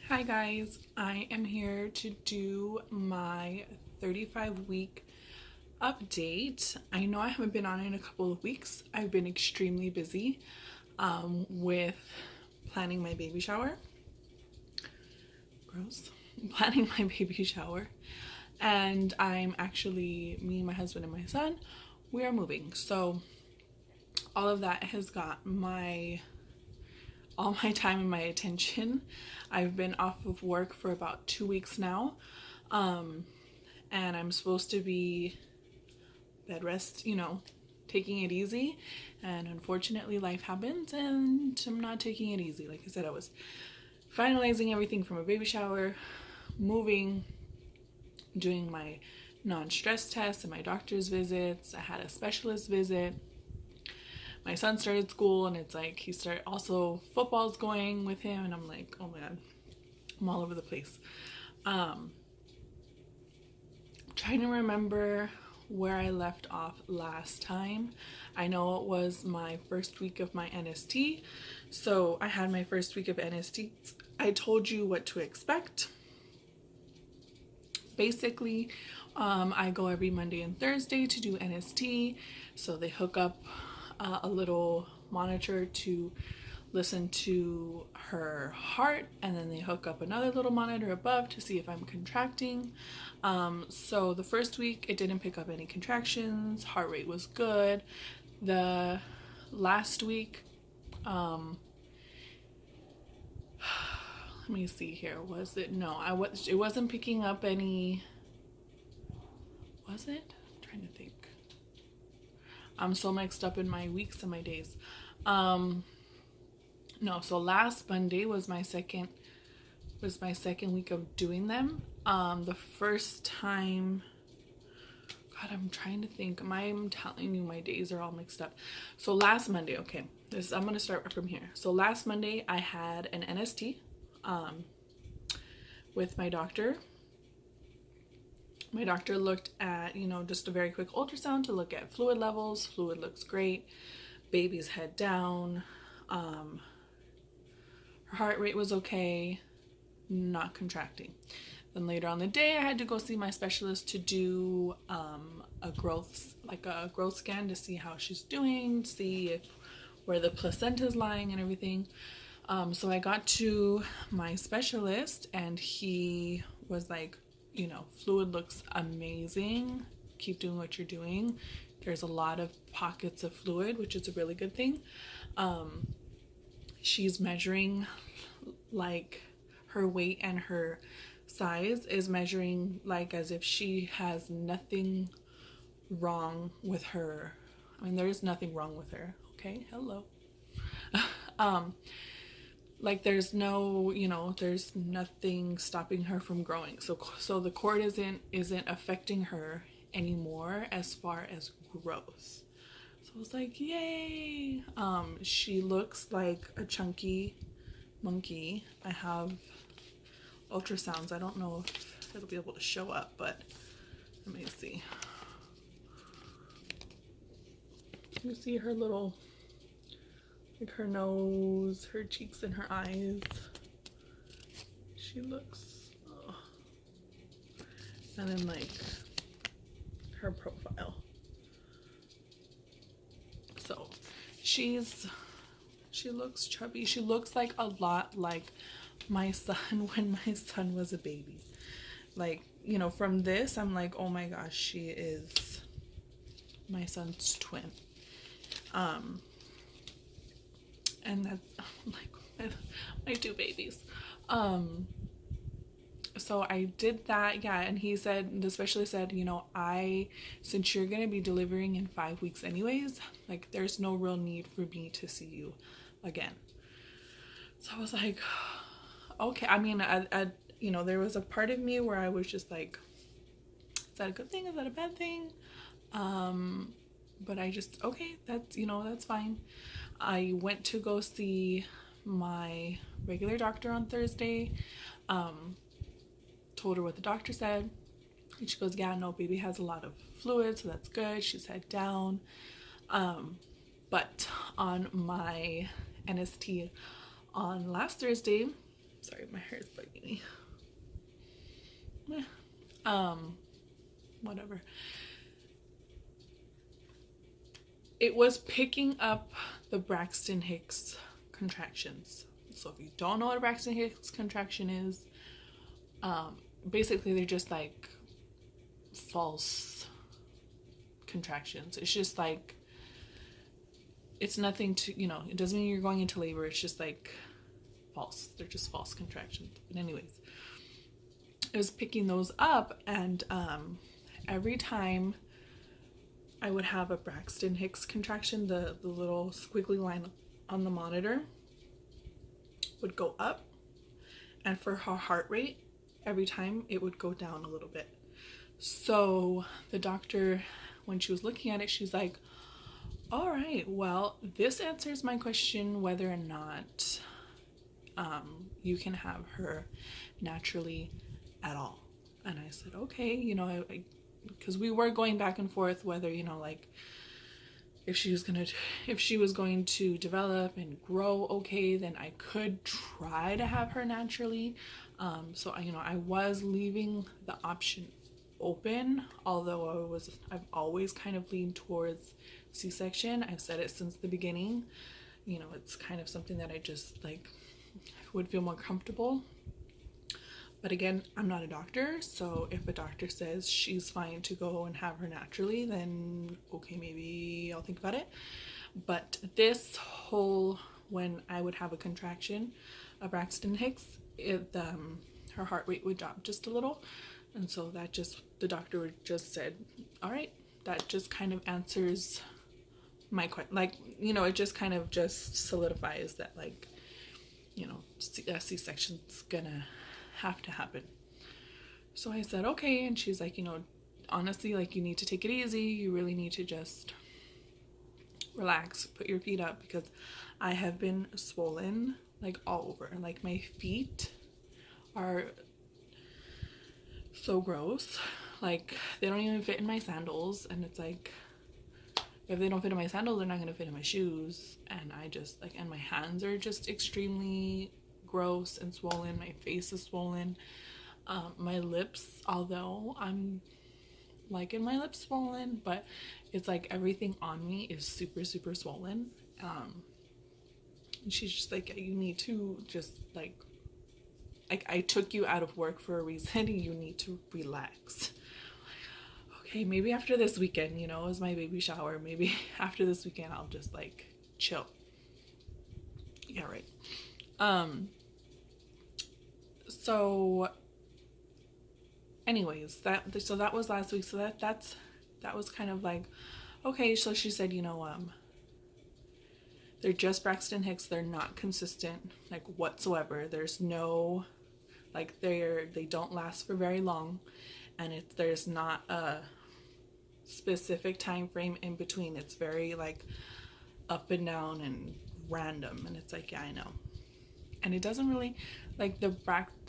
Hi guys, I am here to do my 35-week update. I know I haven't been on in a couple of weeks. I've been extremely busy with planning my baby shower. Gross. Planning my baby shower. And me, my husband, and my son, we are moving. So all of that has got all my time and my attention. I've been off of work for about 2 weeks now, and I'm supposed to be bed rest, taking it easy, and unfortunately life happens and I'm not taking it easy. Like I said, I was finalizing everything from a baby shower, moving, doing my non-stress tests and my doctor's visits. I had a specialist visit. My son started school, and it's like also football's going with him, and I'm like, oh my god, I'm all over the place. Trying to remember where I left off last time. I know it was my first week of my NST. So I had my first week of NST. I told you what to expect. Basically, I go every Monday and Thursday to do NST. So they hook up a little monitor to listen to her heart, and then they hook up another little monitor above to see if I'm contracting. So the first week it didn't pick up any contractions, heart rate was good. The last week, let me see here, was it? No, it wasn't picking up any, was it? I'm trying to think. I'm so mixed up in my weeks and my days. No, so last Monday was my second week of doing them. The first time, God, I'm trying to think. I'm telling you, my days are all mixed up. So last Monday, okay, I'm gonna start from here. So last Monday I had an NST with my doctor. My doctor looked at, just a very quick ultrasound to look at fluid levels. Fluid looks great. Baby's head down. Her heart rate was okay. Not contracting. Then later on the day, I had to go see my specialist to do a growth scan to see how she's doing, see where the placenta is lying and everything. So I got to my specialist, and he was like, fluid looks amazing. Keep doing what you're doing. There's a lot of pockets of fluid, which is a really good thing. She's measuring, like, her weight and her size is measuring like as if she has nothing wrong with her. I mean, there is nothing wrong with her. Okay, hello. Like there's nothing stopping her from growing. So the cord isn't affecting her anymore as far as growth. So I was like, yay. She looks like a chunky monkey. I have ultrasounds. I don't know if it'll be able to show up, but let me see. You see her little, like her nose, her cheeks, and her eyes. She looks, and then like her profile. So she looks chubby. She looks like a lot like my son when my son was a baby. Like, from this, I'm like, oh my gosh, she is my son's twin. And that's like my two babies. So I did that, yeah, and the specialist said, since you're gonna be delivering in 5 weeks anyways, like there's no real need for me to see you again. So I was like, okay. I mean, there was a part of me where I was just like, is that a good thing? Is that a bad thing? But I just, okay, that's fine. I went to go see my regular doctor on Thursday. Told her what the doctor said, and she goes, yeah, no, baby has a lot of fluid, so that's good. She's head down. But on my NST on last Thursday, Sorry, my hair is bugging me. Whatever. It was picking up the Braxton Hicks contractions. So if you don't know what a Braxton Hicks contraction is, basically they're just like false contractions. It's just like, it's nothing to, you know, it doesn't mean you're going into labor. It's just like false. They're just false contractions. But anyways, I was picking those up, and every time I would have a Braxton Hicks contraction, the little squiggly line on the monitor would go up, and for her heart rate, every time it would go down a little bit. So the doctor, when she was looking at it, she's like, all right, well, this answers my question whether or not you can have her naturally at all. And I said, okay, you know, because we were going back and forth whether, you know, like if she was going to develop and grow okay, then I could try to have her naturally. So you know, I was leaving the option open, although I've always kind of leaned towards C-section. I've said it since the beginning. You know, it's kind of something that I just like would feel more comfortable. But again, I'm not a doctor, so if a doctor says she's fine to go and have her naturally, then okay, maybe I'll think about it. But this whole, when I would have a contraction, a Braxton Hicks, her heart rate would drop just a little. And so that just, the doctor would just said, all right, that just kind of answers my question. Like, you know, it just kind of just solidifies that, like, you know, a C-section's gonna have to happen. So I said, okay. And she's like, you know, honestly, like, you need to take it easy. You really need to just relax, put your feet up, because I have been swollen like all over. Like, my feet are so gross. Like, they don't even fit in my sandals, and it's like, if they don't fit in my sandals, they're not gonna fit in my shoes. And I just like, and my hands are just extremely gross and swollen. My face is swollen. My lips, although I'm liking my lips swollen, but it's like everything on me is super swollen. And she's just like, you need to just like I took you out of work for a reason. You need to relax. Okay, maybe after this weekend, you know, is my baby shower, maybe after this weekend I'll just like chill. Yeah, right. So anyways, that was last week. So that was kind of like, okay. So she said, you know, they're just Braxton Hicks. They're not consistent, like, whatsoever. There's no, like, they don't last for very long, and there's not a specific time frame in between. It's very like up and down and random, and it's like, yeah, I know. And it doesn't really, like, the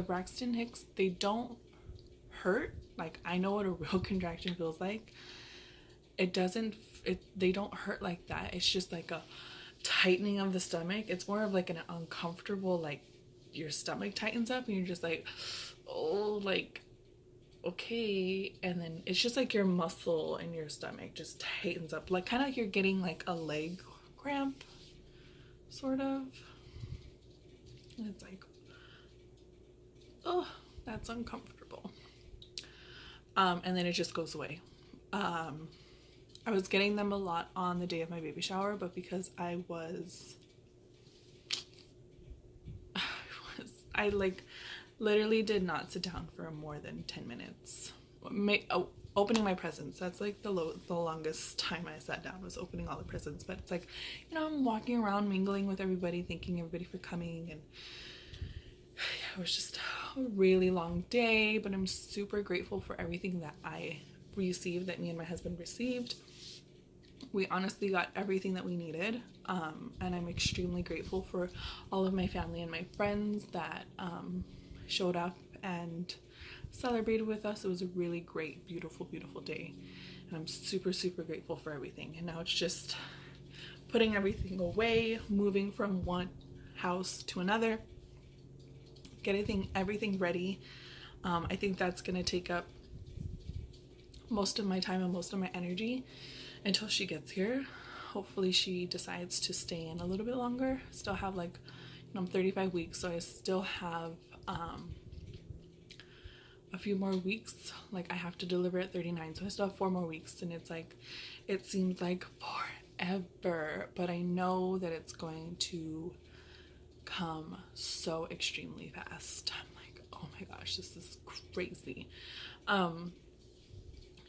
Braxton Hicks, they don't hurt. Like, I know what a real contraction feels like. They don't hurt like that. It's just like a tightening of the stomach. It's more of like an uncomfortable, like, your stomach tightens up and you're just like, oh, like, okay. And then it's just like your muscle in your stomach just tightens up, like kind of like you're getting like a leg cramp, sort of. And it's like, oh, that's uncomfortable. And then it just goes away. I was getting them a lot on the day of my baby shower, but because I like literally did not sit down for more than 10 minutes. Opening my presents, that's like the longest time I sat down, was opening all the presents. But it's like, you know, I'm walking around mingling with everybody, thanking everybody for coming, and yeah, it was just a really long day. But I'm super grateful for everything that I received, that me and my husband received. We honestly got everything that we needed, and I'm extremely grateful for all of my family and my friends that showed up and celebrated with us. It was a really great, beautiful day, and I'm super grateful for everything. And now it's just putting everything away, moving from one house to another, get everything ready. I think that's gonna take up most of my time and most of my energy until she gets here. Hopefully she decides to stay in a little bit longer. Still have like, I'm 35 weeks, so I still have a few more weeks. Like I have to deliver at 39, so I still have 4 more weeks, and it's like, it seems like forever, but I know that it's going to come so extremely fast. I'm like, oh my gosh, this is crazy.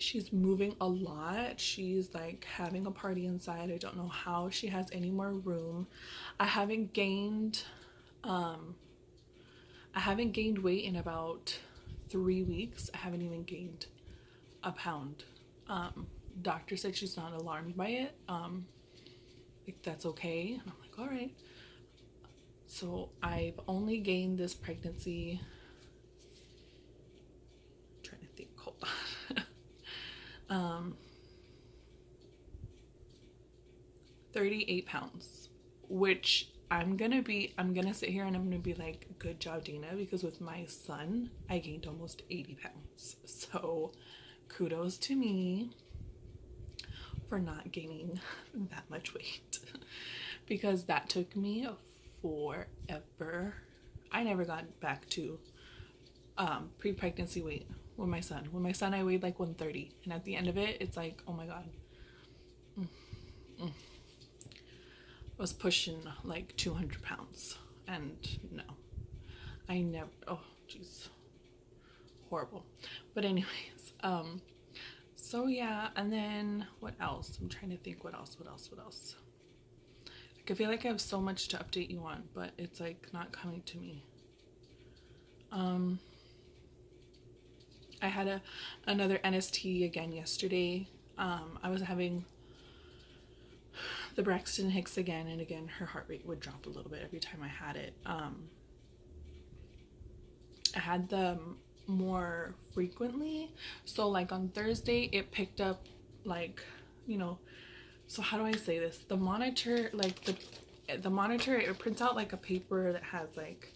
She's moving a lot. She's like having a party inside. I don't know how she has any more room. I haven't gained weight in about 3 weeks. I haven't even gained a pound. Doctor said she's not alarmed by it. Like that's okay. And I'm like, all right. So I've only gained this pregnancy, I'm trying to think, hold on. 38 pounds, which I'm gonna sit here and I'm gonna be like, good job, Dina, because with my son, I gained almost 80 pounds. So kudos to me for not gaining that much weight because that took me forever. I never got back to pre-pregnancy weight with my son. With my son, I weighed like 130, and at the end of it, it's like, oh my god, I was pushing like 200 pounds, and no, I never. Oh jeez, horrible. But anyways, so yeah, and then what else? I'm trying to think what else. I feel like I have so much to update you on, but it's like not coming to me. I had another NST again yesterday. I was having the Braxton Hicks again, and again her heart rate would drop a little bit every time I had it. I had them more frequently, so like on Thursday it picked up, like, you know, so how do I say this? The monitor, like the monitor, it prints out like a paper that has like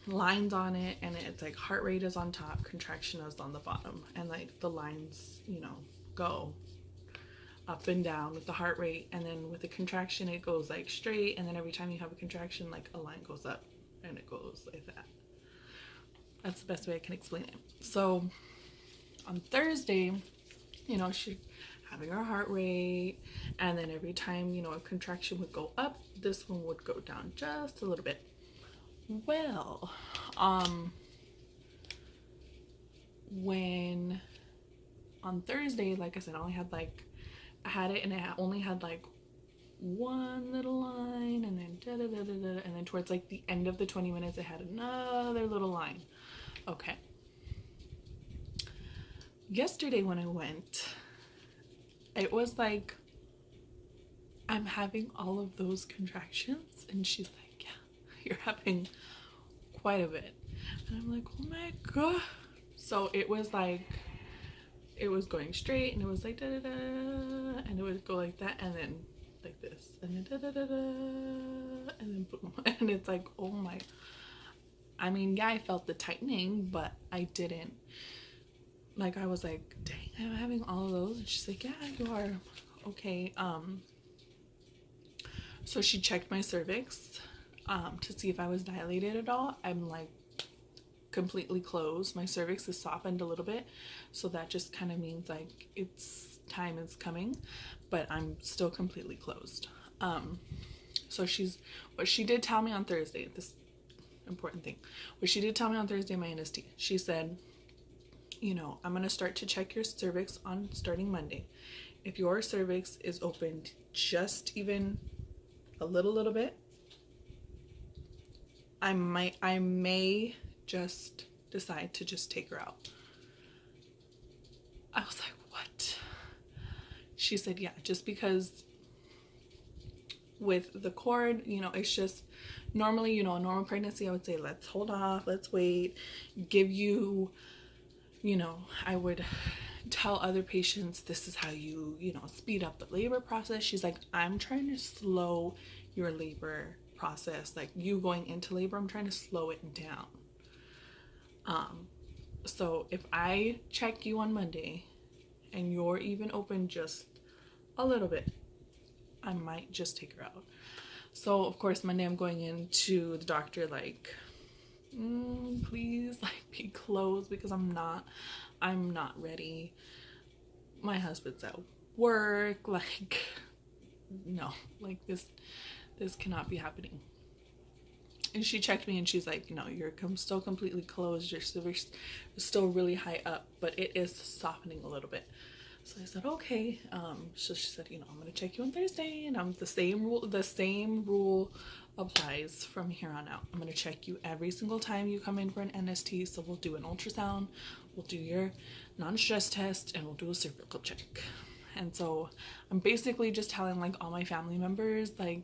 lines on it, and it's like heart rate is on top, contraction is on the bottom, and like the lines, you know, go up and down with the heart rate, and then with the contraction it goes like straight, and then every time you have a contraction, like a line goes up and it goes like that. That's the best way I can explain it. So on Thursday, you know, she having her heart rate, and then every time, you know, a contraction would go up, this one would go down just a little bit. Well, when on Thursday, like I said, I had it and it only had like one little line, and then and then towards like the end of the 20 minutes it had another little line. Okay. Yesterday when I went, it was like, I'm having all of those contractions, and she's like, yeah, you're having quite a bit. And I'm like, oh my god. So it was like, it was going straight, and it was like da da da, and it would go like that, and then like this, and then da da da da, and then boom. And it's like, oh my, I mean, yeah, I felt the tightening, but I didn't, like, I was like, dang, I'm having all of those. And she's like, yeah, you are. Okay. So she checked my cervix to see if I was dilated at all. I'm like completely closed. My cervix is softened a little bit, so that just kind of means like it's time is coming, but I'm still completely closed. So what she did tell me on Thursday, this important thing, what she did tell me on Thursday, my NST, she said, you know, I'm going to start to check your cervix on starting Monday. If your cervix is opened just even a little bit, I may just decide to just take her out. I was like, what? She said, yeah, just because with the cord, you know, it's just normally, you know, a normal pregnancy, I would say, let's hold off, let's wait, give you, you know, I would tell other patients, this is how you know, speed up the labor process. She's like, I'm trying to slow your labor process, like you going into labor, I'm trying to slow it down. So if I check you on Monday and you're even open just a little bit, I might just take her out. So of course Monday I'm going into the doctor like, please, like, be closed, because I'm not ready. My husband's at work, like, no, like this cannot be happening. And she checked me and she's like, no, you're still completely closed, your cervix is still really high up, but it is softening a little bit. So I said, okay. So she said, I'm gonna check you on Thursday, and the same rule applies from here on out. I'm gonna check you every single time you come in for an NST. So we'll do an ultrasound, we'll do your non-stress test, and we'll do a cervical check. And so I'm basically just telling like all my family members, like,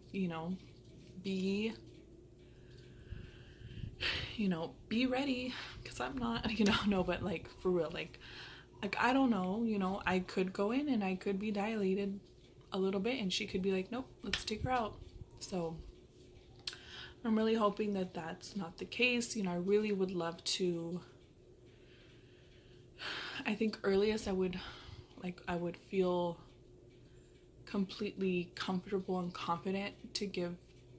be ready, because I'm not, no, but like for real, like I don't know, I could go in and I could be dilated a little bit and she could be like, nope, let's take her out. So I'm really hoping that that's not the case. I really would love to, I think earliest I would feel completely comfortable and confident to give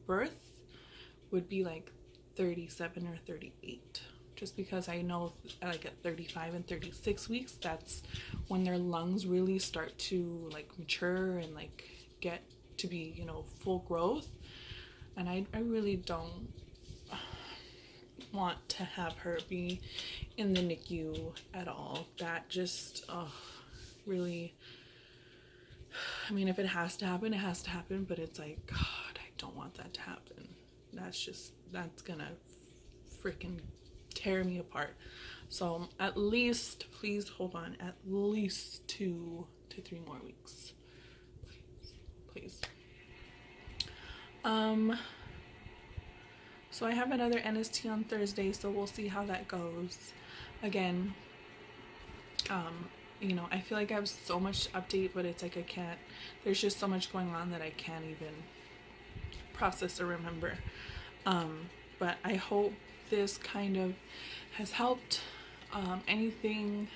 birth would be like 37 or 38, just because I know like at 35 and 36 weeks, that's when their lungs really start to like mature and like get to be, full growth. And I really don't want to have her be in the NICU at all. That just really, I mean, if it has to happen, it has to happen, but it's like, God, I don't want that to happen. That's gonna freaking tear me apart. So at least, please hold on, at least 2 to 3 more weeks, please. So I have another NST on Thursday, so we'll see how that goes. Again, I feel like I have so much to update, but it's like there's just so much going on that I can't even process or remember. But I hope this kind of has helped. Anything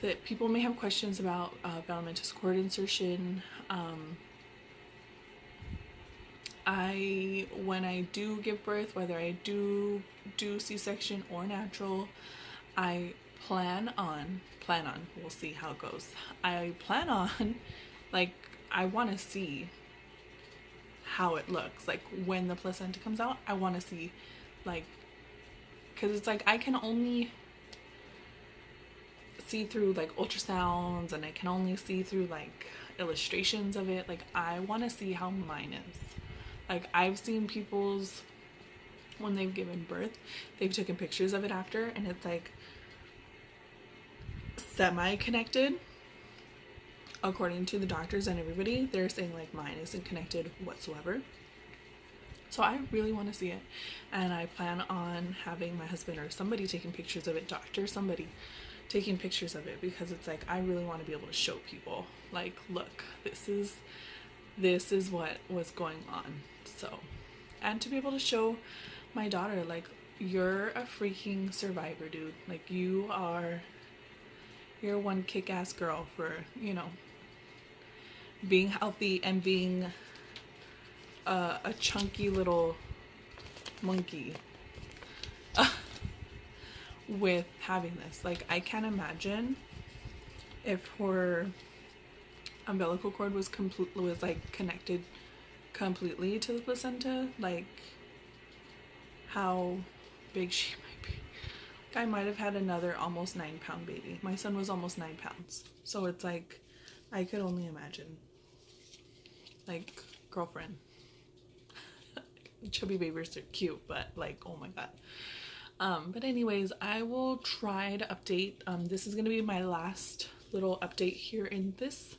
that people may have questions about velamentous cord insertion, when I do give birth, whether I do C-section or natural, I plan on, we'll see how it goes. I plan on, like, I want to see how it looks. Like, when the placenta comes out, I want to see, like, because it's like, I can only see through, like, ultrasounds, and I can only see through, like, illustrations of it. Like, I want to see how mine is. Like, I've seen people's, when they've given birth, they've taken pictures of it after, and it's like semi-connected according to the doctors and everybody. They're saying like mine isn't connected whatsoever. So I really want to see it, and I plan on having my husband or somebody taking pictures of it, somebody taking pictures of it, because it's like, I really want to be able to show people, like, look, this is what was going on. So, and to be able to show my daughter, like, you're a freaking survivor, dude. Like, you're one kick-ass girl for, being healthy and being a chunky little monkey with having this. Like, I can't imagine if her umbilical cord was like connected completely to the placenta, like how big she might be. Like, I might have had another almost 9-pound baby. My son was almost 9 pounds. So it's like, I could only imagine. Like, girlfriend. Chubby babies are cute, but like, oh my God. But anyways, I will try to update. This is going to be my last little update here in this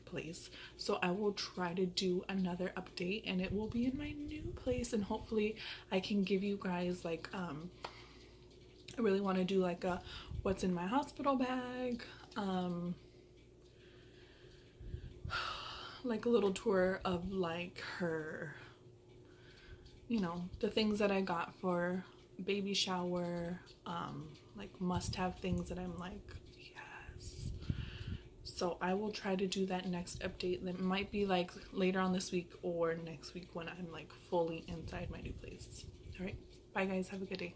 place. So I will try to do another update, and it will be in my new place, and hopefully I can give you guys like, I really want to do like a what's in my hospital bag, like a little tour of like her, you know, the things that I got for baby shower, like must-have things that I'm like, yes. So I will try to do that next update. That might be like later on this week or next week when I'm like fully inside my new place. All right, bye guys, have a good day.